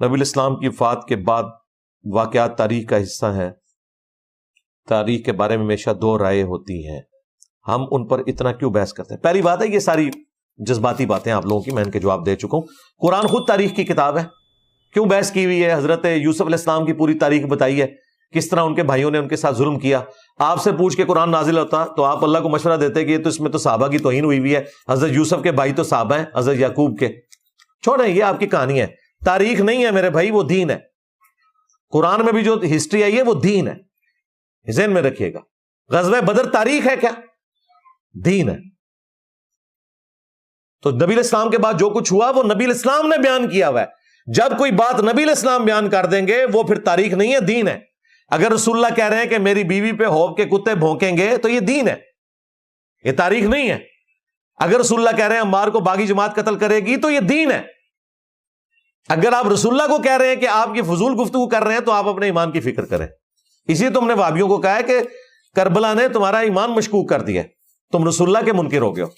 نبی الاسلام کی وفات کے بعد واقعات تاریخ کا حصہ ہیں، تاریخ کے بارے میں ہمیشہ دو رائے ہوتی ہیں، ہم ان پر اتنا کیوں بحث کرتے ہیں؟ پہلی بات ہے یہ ساری جذباتی باتیں آپ لوگوں کی میں ان کے جواب دے چکا ہوں. قرآن خود تاریخ کی کتاب ہے، کیوں بحث کی ہوئی ہے؟ حضرت یوسف علیہ السلام کی پوری تاریخ بتائی ہے، کس طرح ان کے بھائیوں نے ان کے ساتھ ظلم کیا. آپ سے پوچھ کے قرآن نازل ہوتا تو آپ اللہ کو مشورہ دیتے کہ یہ تو اس میں تو صحابہ کی توہین ہوئی ہوئی ہے، حضرت یوسف کے بھائی تو صحابہ ہیں، حضرت یعقوب کے. چھوڑیں، یہ آپ کی کہانی ہے، تاریخ نہیں ہے میرے بھائی، وہ دین ہے. قرآن میں بھی جو ہسٹری آئی ہے وہ دین ہے، ذہن میں رکھیے گا. غزوہ بدر تاریخ ہے کیا؟ دین ہے. تو نبی الاسلام کے بعد جو کچھ ہوا وہ نبی الاسلام نے بیان کیا ہوا ہے. جب کوئی بات نبی الاسلام بیان کر دیں گے وہ پھر تاریخ نہیں ہے، دین ہے. اگر رسول اللہ کہہ رہے ہیں کہ میری بیوی پہ ہوب کے کتے بھونکیں گے تو یہ دین ہے، یہ تاریخ نہیں ہے. اگر رسول اللہ کہہ رہے ہیں عمار کو باغی جماعت قتل کرے گی تو یہ دین ہے. اگر آپ رسول اللہ کو کہہ رہے ہیں کہ آپ کی فضول گفتگو کر رہے ہیں تو آپ اپنے ایمان کی فکر کریں. اسی لیے تم نے وہابیوں کو کہا ہے کہ کربلا نے تمہارا ایمان مشکوک کر دیا، تم رسول اللہ کے منکر ہو گئے ہو.